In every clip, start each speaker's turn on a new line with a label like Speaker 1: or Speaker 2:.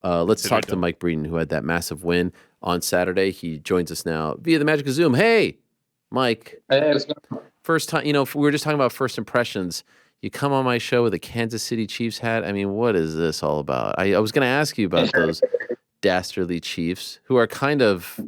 Speaker 1: Let's talk
Speaker 2: Considered
Speaker 1: to
Speaker 2: them.
Speaker 1: Mike Breeden, who had that massive win on Saturday. He joins us now via the magic of Zoom. Hey, Mike.
Speaker 3: Hey,
Speaker 1: First time, we were just talking about first impressions. You come on my show with a Kansas City Chiefs hat. I mean, what is this all about? I was going to ask you about those dastardly Chiefs, who are kind of,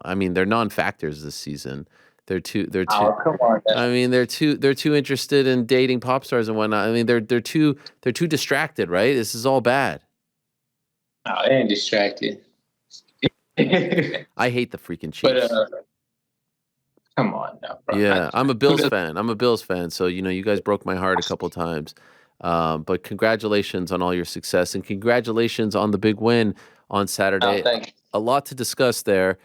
Speaker 1: I mean, they're non-factors this season. They're too.
Speaker 3: oh, come on.
Speaker 1: I mean, they're too interested in dating pop stars and whatnot. I mean, they're too distracted, right? This is all bad.
Speaker 3: Oh, they ain't distracted.
Speaker 1: I hate the freaking
Speaker 3: But
Speaker 1: Chiefs.
Speaker 3: come on now, bro.
Speaker 1: Yeah, I'm a Bills fan. I'm a Bills fan. So, you guys broke my heart a couple times. But congratulations on all your success and congratulations on the big win on Saturday.
Speaker 3: Thank you.
Speaker 1: A lot to discuss there.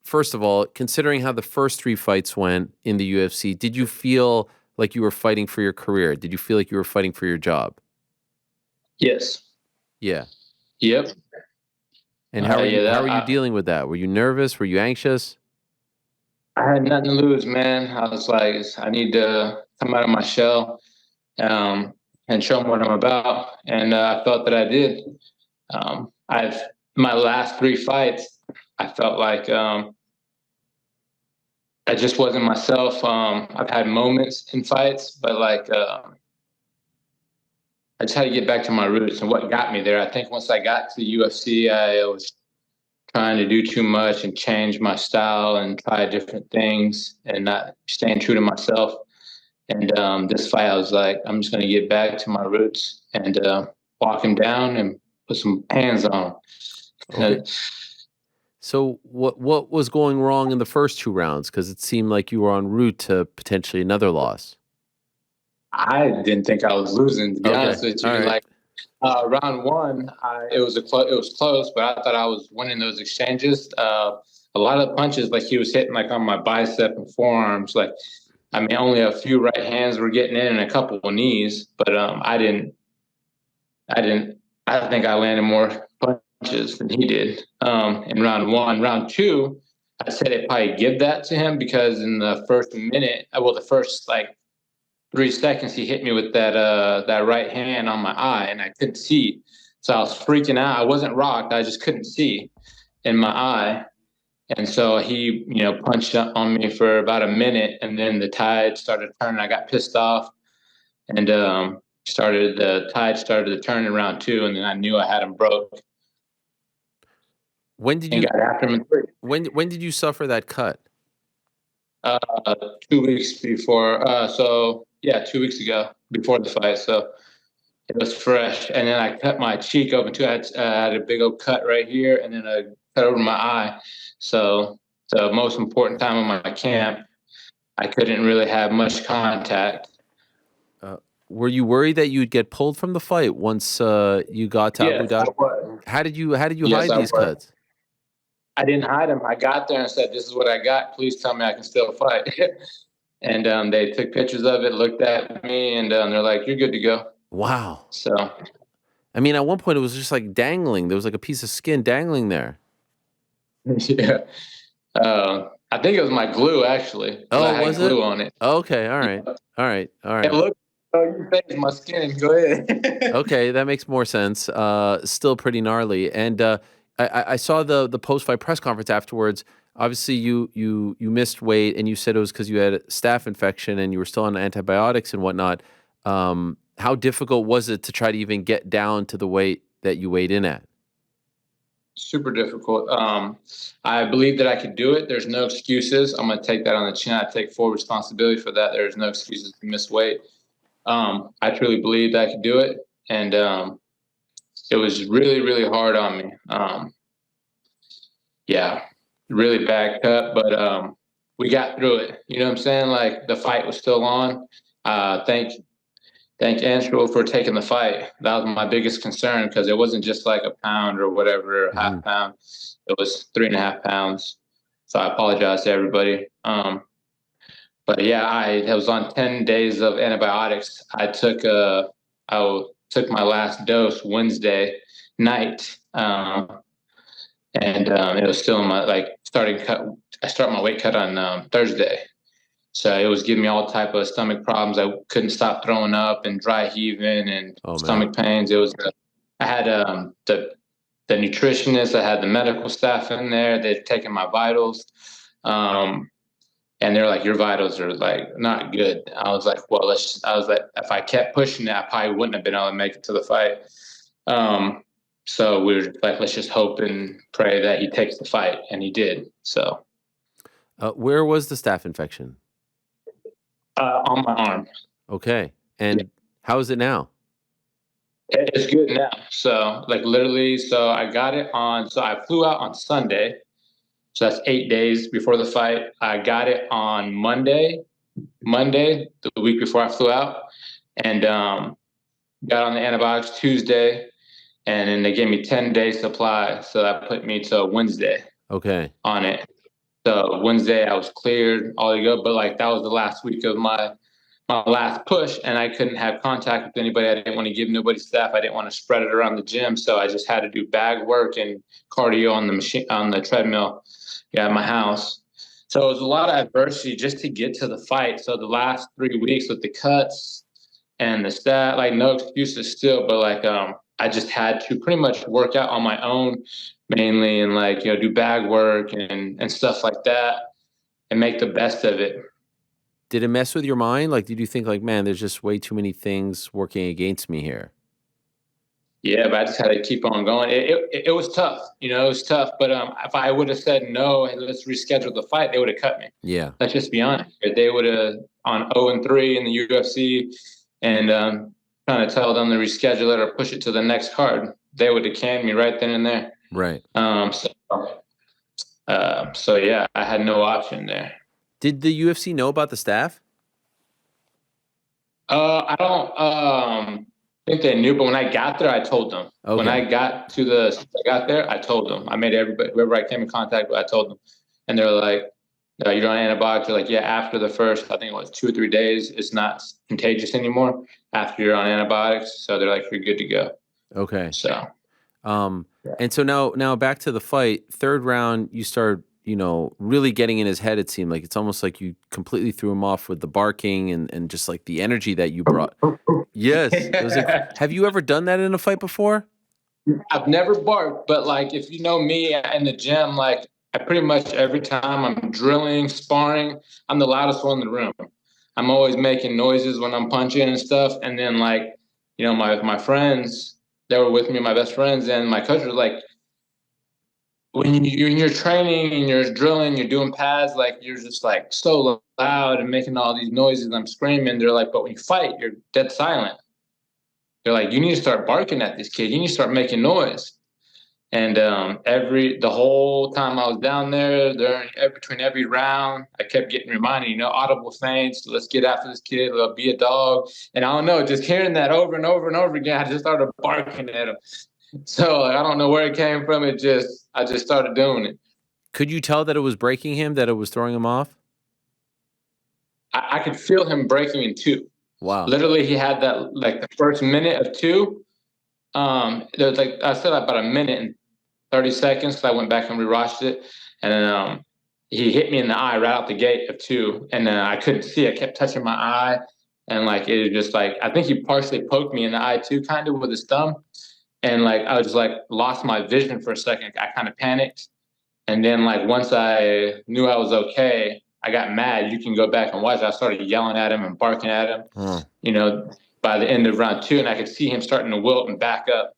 Speaker 1: First of all, considering how the first three fights went in the UFC, did you feel like you were fighting for your career? Did you feel like you were fighting for your job?
Speaker 3: Yes.
Speaker 1: Yeah.
Speaker 3: Yep.
Speaker 1: And how are you?
Speaker 3: yeah,
Speaker 1: How are you dealing with that? Were you nervous? Were you anxious?
Speaker 3: I had nothing to lose, man. I was like, I need to come out of my shell and show them what I'm about. And I felt that I did. I've my last three fights, I felt like I just wasn't myself. I've had moments in fights, but I just had to get back to my roots and what got me there. I think once I got to the UFC, I was trying to do too much and change my style and try different things and not staying true to myself. And this fight, I was like, I'm just going to get back to my roots and walk him down and put some hands on him.
Speaker 1: Okay. So what was going wrong in the first two rounds? Because it seemed like you were en route to potentially another loss.
Speaker 3: I didn't think I was losing, to be honest with you.
Speaker 1: All right.
Speaker 3: Round one, it was close, but I thought I was winning those exchanges. A lot of punches, like he was hitting like on my bicep and forearms. Like, I mean, only a few right hands were getting in and a couple of knees, but I didn't. I think I landed more punches than he did in round one. Round two, I said I'd probably give that to him because in the first minute, the first like 3 seconds, he hit me with that right hand on my eye, and I couldn't see. So I was freaking out. I wasn't rocked. I just couldn't see in my eye. And so he, punched on me for about a minute, and then the tide started turning. I got pissed off, and the tide started to turn in round two, and then I knew I had him broke.
Speaker 1: When did you
Speaker 3: got after him in three?
Speaker 1: when did you suffer that cut?
Speaker 3: 2 weeks before. 2 weeks ago before the fight. So it was fresh. And then I cut my cheek open too. I had a big old cut right here and then a cut over my eye. So the most important time of my camp, I couldn't really have much contact.
Speaker 1: Were you worried that you'd get pulled from the fight once you got to Abu Dhabi? How did you hide these cuts?
Speaker 3: I didn't hide them. I got there and said, "This is what I got. Please tell me I can still fight." And they took pictures of it, looked at me, and they're like, "You're good to go."
Speaker 1: Wow.
Speaker 3: So,
Speaker 1: I mean, at one point it was just like dangling. There was like a piece of skin dangling there.
Speaker 3: Yeah. I think it was my glue, actually.
Speaker 1: Oh,
Speaker 3: I had
Speaker 1: was
Speaker 3: glue
Speaker 1: it?
Speaker 3: on it.
Speaker 1: Okay, all right.
Speaker 3: Hey, look, you phased my skin. Go ahead.
Speaker 1: Okay, that makes more sense. Still pretty gnarly. And I saw the post-fight press conference afterwards. Obviously, you missed weight, and you said it was because you had a staph infection and you were still on antibiotics and whatnot. How difficult was it to try to even get down to the weight that you weighed in at?
Speaker 3: Super difficult. I believe that I could do it. There's no excuses. I'm going to take that on the chin. I take full responsibility for that. There's no excuses to miss weight. I truly believed I could do it. And it was really, really hard on me. Really bad cut, but we got through it. You know what I'm saying? Like, the fight was still on. Thank Anshul for taking the fight. That was my biggest concern because it wasn't just like a pound or whatever, half pound. It was 3.5 pounds. So I apologize to everybody. But yeah, I was on 10 days of antibiotics. I took my last dose Wednesday night, and it was still in my starting cut. I start my weight cut on Thursday. So it was giving me all type of stomach problems. I couldn't stop throwing up and dry heaving and stomach pains. It was I had the nutritionist, I had the medical staff in there. They'd taken my vitals. And they're like, your vitals are like not good. I was like, well, I was like, if I kept pushing it, I probably wouldn't have been able to make it to the fight. Um, so we were like, let's just hope and pray that he takes the fight, and he did. So
Speaker 1: Where was the staph infection?
Speaker 3: on my arm.
Speaker 1: Okay.
Speaker 3: Yeah.
Speaker 1: And how is it now?
Speaker 3: It's good now. So like literally, so I got it on. So I flew out on Sunday. So that's 8 days before the fight. I got it on Monday, the week before I flew out, and got on the antibiotics Tuesday, and then they gave me 10-day supply. So that put me to Wednesday
Speaker 1: Okay.
Speaker 3: on it. So Wednesday I was cleared all to go, but like that was the last week of my last push, and I couldn't have contact with anybody. I didn't want to give nobody staph. I didn't want to spread it around the gym, so I just had to do bag work and cardio on the machine, on the treadmill, at my house. So it was a lot of adversity just to get to the fight. So the last 3 weeks with the cuts and the stat, like no excuses still, but like I just had to pretty much work out on my own mainly, and like do bag work and stuff like that, and make the best of it.
Speaker 1: Did it mess with your mind? Like, did you think like, man, there's just way too many things working against me here?
Speaker 3: Yeah, but I just had to keep on going. It was tough, it was tough. But if I would have said no and let's reschedule the fight, they would have cut me.
Speaker 1: Yeah.
Speaker 3: Let's just be honest. They would have on 0-3 in the UFC, and trying to tell them to reschedule it or push it to the next card. They would have canned me right then and there.
Speaker 1: Right.
Speaker 3: So yeah, I had no option there.
Speaker 1: Did the UFC know about the staph?
Speaker 3: I don't think they knew, but when I got there, I told them.
Speaker 1: Okay.
Speaker 3: When I got there, I told them. I made everybody, whoever I came in contact with, I told them, and they're like, "You're on antibiotics." They're like, "Yeah, after the first, I think it was 2 or 3 days, it's not contagious anymore after you're on antibiotics." So they're like, "You're good to go."
Speaker 1: Okay.
Speaker 3: So,
Speaker 1: And so now back to the fight. Third round, you start, really getting in his head. It seemed like it's almost like you completely threw him off with the barking and just like the energy that you brought. Yes. It was have you ever done that in a fight before?
Speaker 3: I've never barked, but like if you know me in the gym, like I pretty much every time I'm drilling, sparring, I'm the loudest one in the room. I'm always making noises when I'm punching and stuff. And then like, my friends that were with me, my best friends, and my coach was like, when you're training and you're drilling, you're doing pads, like you're just like so loud and making all these noises. I'm screaming. They're like, but when you fight, you're dead silent. They're like, you need to start barking at this kid. You need to start making noise. And the whole time I was down there, between every round, I kept getting reminded, audible feints. Let's get after this kid. Let's be a dog. And I don't know, just hearing that over and over and over again, I just started barking at him. So I don't know where it came from. I just started doing it.
Speaker 1: Could you tell that it was breaking him, that it was throwing him off?
Speaker 3: I could feel him breaking in two.
Speaker 1: Wow.
Speaker 3: Literally, he had that like the first minute of two. There was like I said about a minute and 30 seconds. So I went back and rewatched it, and then he hit me in the eye right out the gate of two, and then I couldn't see. I kept touching my eye, and like it was just like I think he partially poked me in the eye too, kind of with his thumb, and like I was just like lost my vision for a second. I kind of panicked, and then like once I knew I was okay, I got mad. You can go back and watch. I started yelling at him and barking at him. By the end of round two, and I could see him starting to wilt and back up,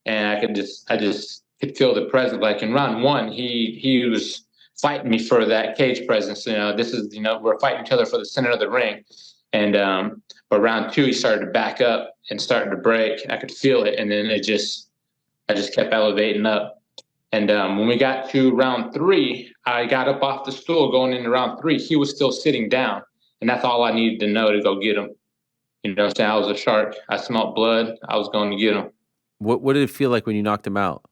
Speaker 3: and I just could feel the presence. Like in round one, he was fighting me for that cage presence. This is we're fighting each other for the center of the ring, and but round two, he started to back up and starting to break. I could feel it, and then I just kept elevating up. And when we got to round three, I got up off the stool going into round three. He was still sitting down, and that's all I needed to know to go get him. You know what I'm saying? I was a shark. I smelled blood. I was going to get him.
Speaker 1: What did it feel like when you knocked him out?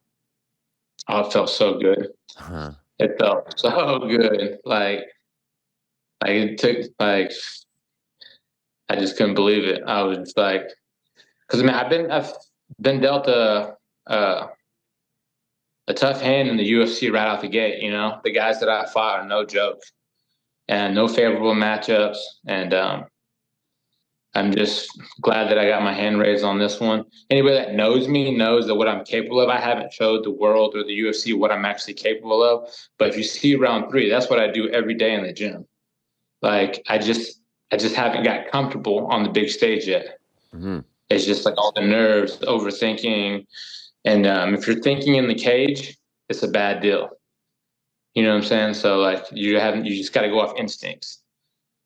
Speaker 3: Oh, it felt so good.
Speaker 1: Huh.
Speaker 3: It felt so good. Like it took like I just couldn't believe it. I was just like, because I've been dealt a tough hand in the UFC right out the gate. The guys that I fought are no joke, and no favorable matchups, and I'm just glad that I got my hand raised on this one. Anybody that knows me knows that what I'm capable of. I haven't showed the world or the UFC what I'm actually capable of. But if you see round 3, that's what I do every day in the gym. Like I just haven't got comfortable on the big stage yet.
Speaker 1: Hmm.
Speaker 3: It's just like all the nerves, overthinking, and if you're thinking in the cage, it's a bad deal. You know what I'm saying? So like you just got to go off instincts.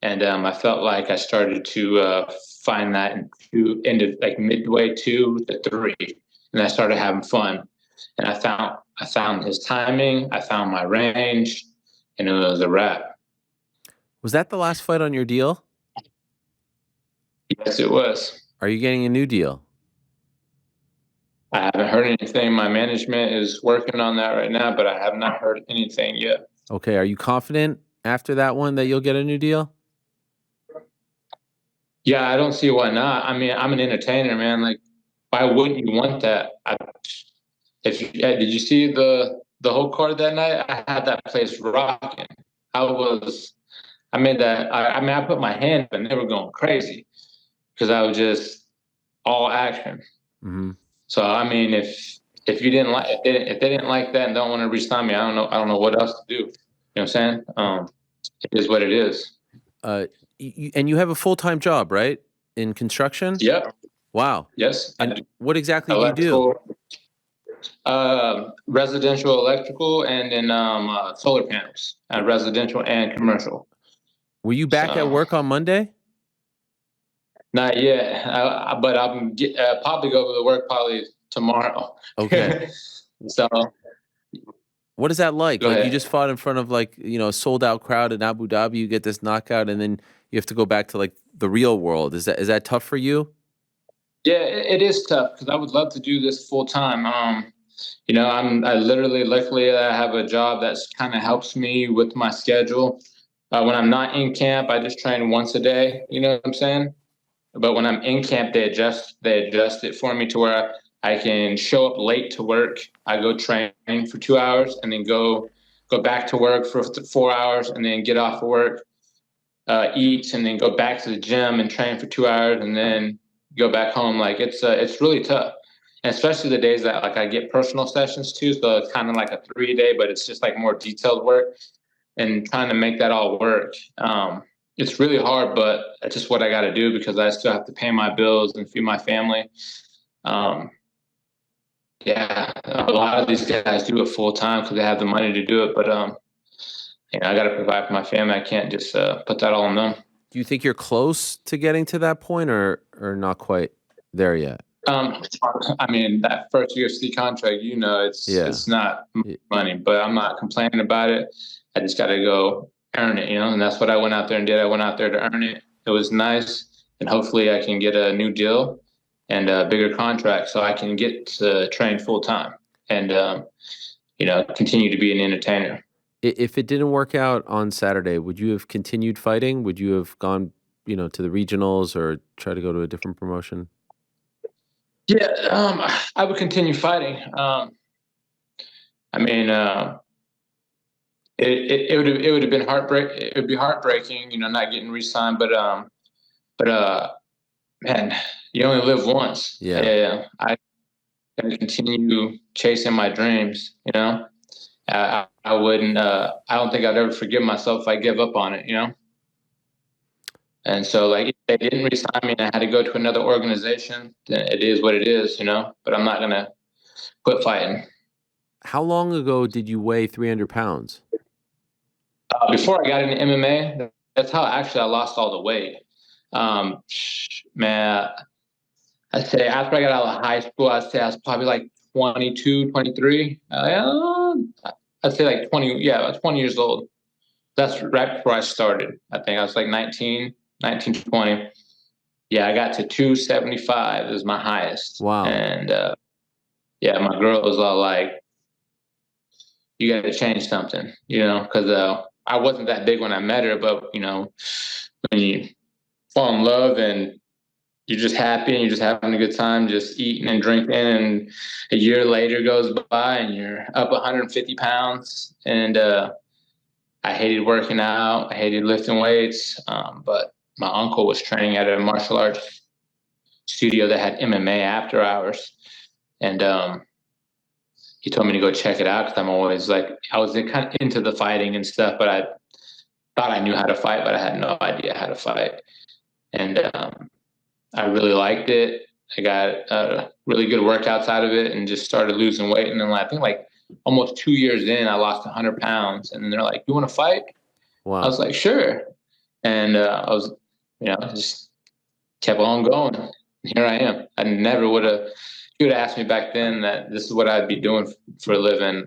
Speaker 3: And I felt like I started to find that into like midway 2 to 3, and I started having fun. And I found his timing, I found my range, and it was a wrap.
Speaker 1: Was that the last fight on your deal?
Speaker 3: Yes, it was.
Speaker 1: Are you getting a new deal?
Speaker 3: I haven't heard anything. My management is working on that right now, but I have not heard anything yet.
Speaker 1: Okay. Are you confident after that one that you'll get a new deal?
Speaker 3: Yeah, I don't see why not. I mean, I'm an entertainer, man. Like, why wouldn't you want that? Did you see the whole card that night? I had that place rocking. I was, I made that. I mean, I put my hand up and they were going crazy because I was just all action.
Speaker 1: Hmm.
Speaker 3: So I mean, if you didn't like if they didn't like that and don't want to re-sign me, I don't know what else to do. You know what I'm saying? It is what it is.
Speaker 1: Uh, and you have a full-time job, right? In construction?
Speaker 3: Yep.
Speaker 1: Wow.
Speaker 3: Yes. I
Speaker 1: And
Speaker 3: do.
Speaker 1: what exactly do you do?
Speaker 3: Electrical, residential electrical, and then solar panels, residential and commercial.
Speaker 1: Were you back at
Speaker 3: So
Speaker 1: work on Monday?
Speaker 3: not yet, but I'm probably go to work probably tomorrow.
Speaker 1: Okay.
Speaker 3: So
Speaker 1: What is that like?
Speaker 3: go
Speaker 1: Like you
Speaker 3: ahead.
Speaker 1: just fought in front of like, a sold out crowd in Abu Dhabi, you get this knockout and then you have to go back to like the real world. Is that tough for you?
Speaker 3: Yeah, it is tough because I would love to do this full time. I literally, luckily, I have a job that's kind of helps me with my schedule. When I'm not in camp, I just train once a day. You know what I'm saying? But when I'm in camp, they adjust it for me to where I can show up late to work. I go train for 2 hours and then go back to work for 4 hours and then get off of work, eat, and then go back to the gym and train for 2 hours and then go back home. Like it's really tough, and especially the days that like I get personal sessions too. So it's kind of like a 3 day, but it's just like more detailed work and trying to make that all work. It's really hard, but it's just what I got to do because I still have to pay my bills and feed my family. Um, yeah, a lot of these guys do it full time because they have the money to do it, but I got to provide for my family. I can't just put that all on them.
Speaker 1: Do you think you're close to getting to that point or not quite there yet?
Speaker 3: Um, I mean, that first UFC contract,
Speaker 1: Yeah.
Speaker 3: it's not
Speaker 1: Y-
Speaker 3: money, but I'm not complaining about it. I just got to go earn it, and that's what I went out there and did. I went out there to earn it. It was nice, and hopefully I can get a new deal and a bigger contract so I can get to train full time and continue to be an entertainer.
Speaker 1: If it didn't work out on Saturday, would you have continued fighting? Would you have gone, to the regionals or try to go to a different promotion?
Speaker 3: Yeah, I would continue fighting. I mean, it would have been heartbreak. It would be heartbreaking, not getting re-signed. But man, you only live once.
Speaker 1: Yeah.
Speaker 3: Yeah, I gotta continue chasing my dreams. I wouldn't. I don't think I'd ever forgive myself if I give up on it. And so, like, if they didn't resign me and I had to go to another organization, then it is what it is. But I'm not gonna quit fighting.
Speaker 1: How long ago did you weigh 300 pounds?
Speaker 3: Before I got into MMA, that's how actually I lost all the weight. Um, Man, I'd say after I got out of high school, I'd say I was probably like 22, 23. I'd say like 20, yeah, I was 20 years old. That's right before I started. I think I was like 19, 20. Yeah, I got to 275 is my highest.
Speaker 1: Wow.
Speaker 3: And yeah, my girl was all like, you got to change something, because I wasn't that big when I met her, but, when you fall in love and you're just happy and you're just having a good time, just eating and drinking. And a year later goes by and you're up 150 pounds. And I hated working out. I hated lifting weights. But my uncle was training at a martial arts studio that had MMA after hours, and he told me to go check it out because I'm always like I was kind of into the fighting and stuff, but I thought I knew how to fight, but I had no idea how to fight, and I really liked it. I got really good workouts out of it, and just started losing weight. And then I think like almost 2 years in, I lost 100 pounds, and then they're like, "You want to fight?" I
Speaker 1: Wow.
Speaker 3: was like, "Sure," and I was, just kept on going. Here I am. I never would have. If you would have asked me back then that this is what I'd be doing for a living,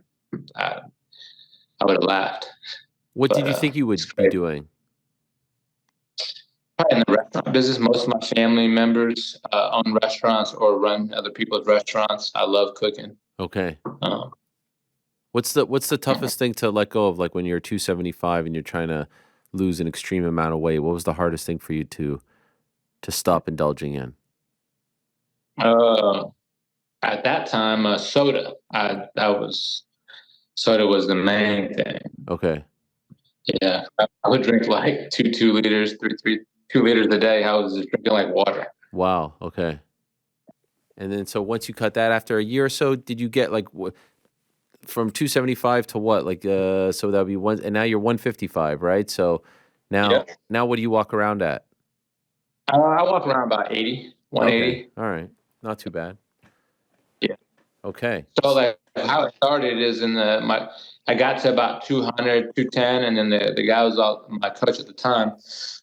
Speaker 3: I, I would have laughed.
Speaker 1: What
Speaker 3: But
Speaker 1: did you think you
Speaker 3: it's
Speaker 1: would be
Speaker 3: great.
Speaker 1: doing?
Speaker 3: Probably in the restaurant business, most of my family members own restaurants or run other people's restaurants. I love cooking.
Speaker 1: Okay.
Speaker 3: Um,
Speaker 1: What's the toughest thing to let go of, like when you're 275 and you're trying to lose an extreme amount of weight? What was the hardest thing for you to stop indulging in?
Speaker 3: uh, at that time, soda. Soda was the main thing.
Speaker 1: Okay.
Speaker 3: Yeah, I would drink like 2 liters, 2 liters a day. I was just drinking like water.
Speaker 1: Wow. Okay. And then so once you cut that after a year or so, did you get like from 275 to what? Like so that would be one, and now you're 155, right? So
Speaker 3: Yeah,
Speaker 1: now what do you walk around at?
Speaker 3: I walk around about 80,
Speaker 1: Okay.
Speaker 3: 180.
Speaker 1: All right. Not too bad.
Speaker 3: Yeah.
Speaker 1: Okay.
Speaker 3: So like how it started is I got to about 200, 210, and then the guy was all my coach at the time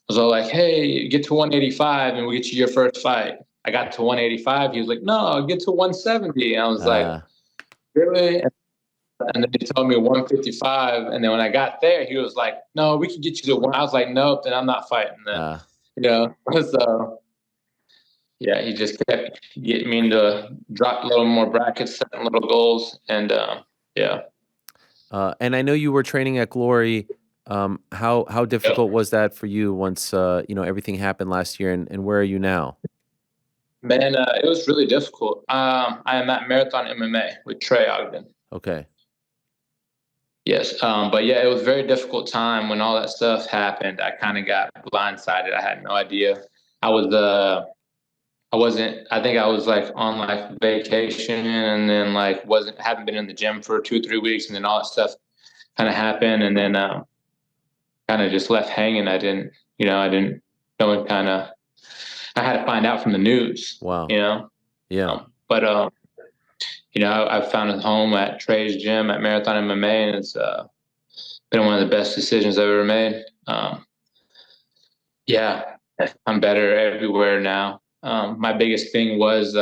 Speaker 3: was all like, "Hey, get to 185 and we'll get you your first fight." I got to 185. He was like, "No, get to 170." And I was like,
Speaker 1: Uh,
Speaker 3: "Really?" And then he told me 155. And then when I got there, he was like, "No, we can get you to one." I was like, "Nope, then I'm not fighting then."
Speaker 1: uh,
Speaker 3: So yeah, he just kept getting me to drop a little more brackets, setting little goals, and yeah.
Speaker 1: and I know you were training at Glory. How
Speaker 3: Yep.
Speaker 1: difficult was that for you once everything happened last year, and where are you now?
Speaker 3: Man, it was really difficult. I am at Marathon MMA with Trey Ogden.
Speaker 1: Okay.
Speaker 3: Yes, but yeah, it was a very difficult time when all that stuff happened. I kind of got blindsided. I had no idea. I was I wasn't. I think I was like on like vacation, and then like wasn't haven't been in the gym for 2 3 weeks, and then all that stuff kind of happened, and then kind of just left hanging. I didn't. No one kind of. I had to find out from the news.
Speaker 1: Wow.
Speaker 3: You know,
Speaker 1: Yeah.
Speaker 3: but I found a home at Trey's gym at Marathon MMA, and it's been one of the best decisions I've ever made. Yeah, I'm better everywhere now. My biggest thing was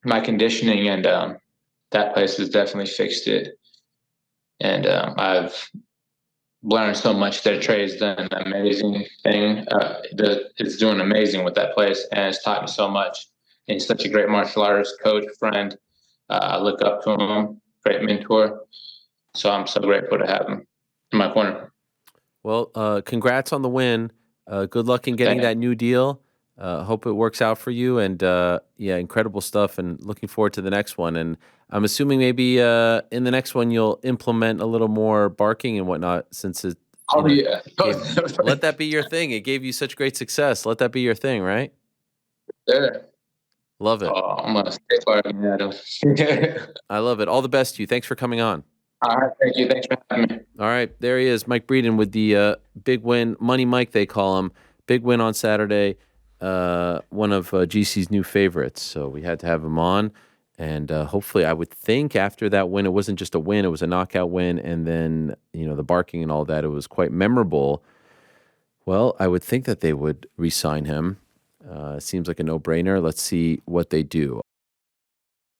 Speaker 3: my conditioning, and that place has definitely fixed it. And I've learned so much there. Trey's done an amazing thing. It's doing amazing with that place, and it's taught me so much. And he's such a great martial artist, coach, friend. I look up to him, great mentor. So I'm so grateful to have him in my corner.
Speaker 1: Well, congrats on the win. Good luck in getting
Speaker 3: Thank
Speaker 1: that new deal. Hope it works out for you. And yeah, incredible stuff. And looking forward to the next one. And I'm assuming maybe in the next one you'll implement a little more barking and whatnot, since it,
Speaker 3: Oh yeah.
Speaker 1: gave, let that be your thing. It gave you such great success. Let that be your thing, right?
Speaker 3: Yeah.
Speaker 1: Love it.
Speaker 3: Oh, I'm gonna stay fighting Adam.
Speaker 1: I love it. All the best to you. Thanks for coming on.
Speaker 3: All right, thank you. Thanks for having me.
Speaker 1: All right, there he is, Mike Breeden with the big win, Money Mike they call him. Big win on Saturday. One of GC's new favorites, so we had to have him on. And hopefully, I would think after that win, it wasn't just a win; it was a knockout win. And then the barking and all that, it was quite memorable. Well, I would think that they would re-sign him. Seems like a no-brainer. Let's see what they do.